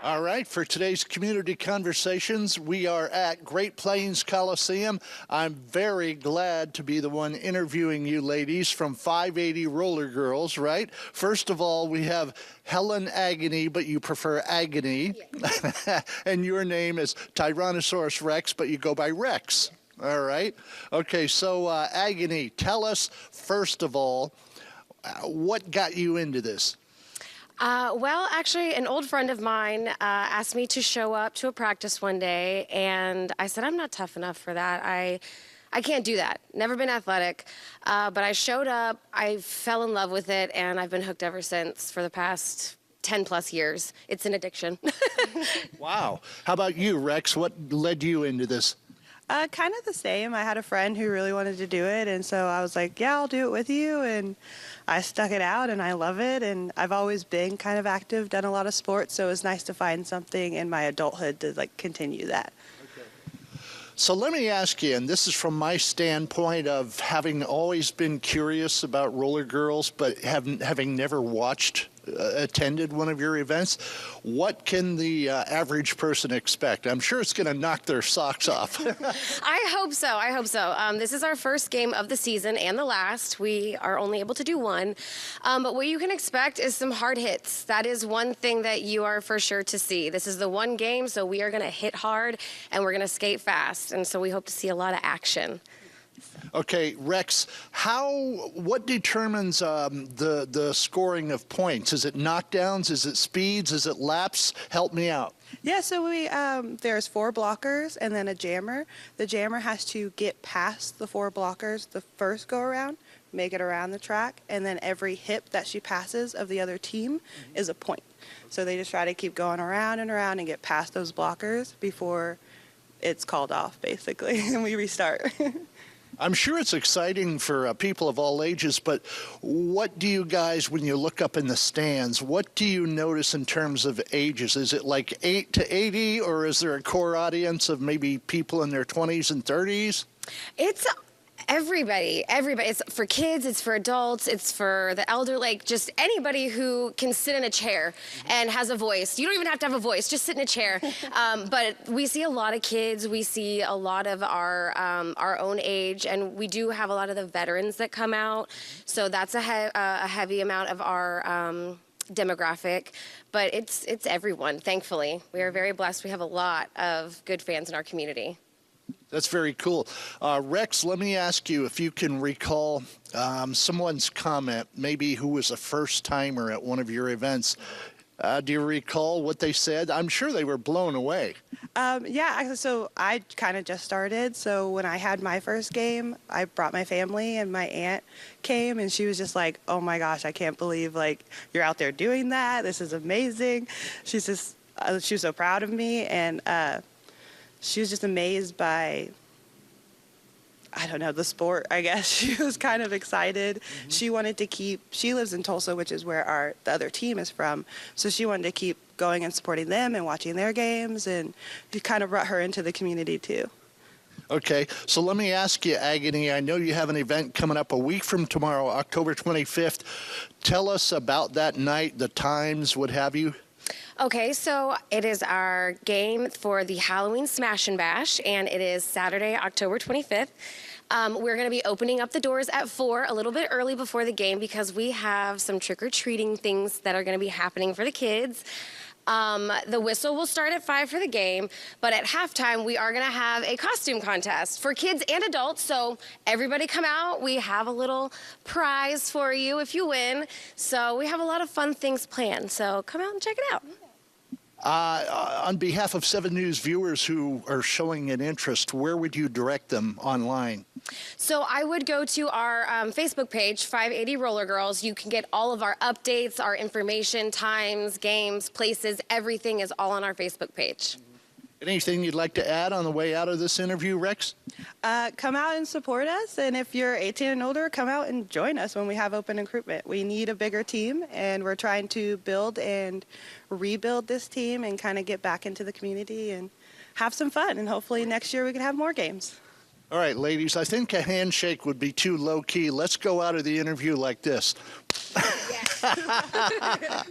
All right, for today's community conversations, we are at Great Plains Coliseum. I'm very glad to be the one interviewing you ladies from 580 Rollergirls, right? First of all, we have Helen Agony, but you prefer Agony. Yes. And your name is Tyrannosaurus Rex, but you go by Rex. All right. Okay, so Agony, tell us, first of all, what got you into this? Well, actually, an old friend of mine asked me to show up to a practice one day, and I said, I'm not tough enough for that. I can't do that. Never been athletic. But I showed up, I fell in love with it, and I've been hooked ever since for the past 10 plus years. It's an addiction. Wow. How about you, Rex? What led you into this? Kind of the same. I had a friend who really wanted to do it, and so I was like, yeah, I'll do it with you, and I stuck it out, and I love it, and I've always been kind of active, done a lot of sports, so it was nice to find something in my adulthood to continue that. So let me ask you, and this is from my standpoint of having always been curious about Rollergirls, but having never attended one of your events, what can the average person expect? I'm sure it's going to knock their socks off. I hope so. I hope so. This is our first game of the season and the last. We are only able to do one. But what you can expect is some hard hits. That is one thing that you are for sure to see. This is the one game, so we are going to hit hard and we're going to skate fast. And so we hope to see a lot of action. Okay, Rex, what determines the scoring of points? Is it knockdowns? Is it speeds? Is it laps? Help me out. Yeah, so there's 4 blockers and then a jammer. The jammer has to get past the 4 blockers the first go around, make it around the track, and then every hip that she passes of the other team is a point. So they just try to keep going around and around and get past those blockers before it's called off, basically, and we restart. I'm sure it's exciting for people of all ages, but what do you guys, when you look up in the stands, what do you notice in terms of ages? Is it like 8 to 80, or is there a core audience of maybe people in their 20s and 30s? It's everybody. It's for kids, it's for adults, it's for the elder, just anybody who can sit in a chair and has a voice. You don't even have to have a voice, just sit in a chair. But we see a lot of kids, we see a lot of our own age, and we do have a lot of the veterans that come out. So that's a heavy amount of our demographic, but it's everyone, thankfully. We are very blessed. We have a lot of good fans in our community. That's very cool. Rex, let me ask you if you can recall someone's comment, maybe who was a first-timer at one of your events. Do you recall what they said? I'm sure they were blown away. Yeah, so I kind of just started. So when I had my first game, I brought my family, and my aunt came, and she was just like, oh my gosh, I can't believe you're out there doing that. This is amazing. She was so proud of me, and she was just amazed by, I don't know, the sport, I guess. She was kind of excited. Mm-hmm. She wanted to she lives in Tulsa, which is where the other team is from. So she wanted to keep going and supporting them and watching their games, and it kind of brought her into the community too. Okay, so let me ask you, Agony, I know you have an event coming up a week from tomorrow, October 25th. Tell us about that night, the times, what have you. Okay, so it is our game for the Halloween Smash and Bash, and it is Saturday, October 25th. We're going to be opening up the doors at 4, a little bit early before the game, because we have some trick-or-treating things that are going to be happening for the kids. The whistle will start at 5 for the game, but at halftime, we are going to have a costume contest for kids and adults, so everybody come out. We have a little prize for you if you win, so we have a lot of fun things planned, so come out and check it out. On behalf of 7 News viewers who are showing an interest, where would you direct them online? So I would go to our Facebook page, 580 Rollergirls. You can get all of our updates, our information, times, games, places, everything is all on our Facebook page. Anything you'd like to add on the way out of this interview, Rex? Come out and support us, and if you're 18 and older, come out and join us when we have open recruitment. We need a bigger team, and we're trying to build and rebuild this team and kind of get back into the community and have some fun, and hopefully next year we can have more games. All right, ladies, I think a handshake would be too low-key. Let's go out of the interview like this. Yes.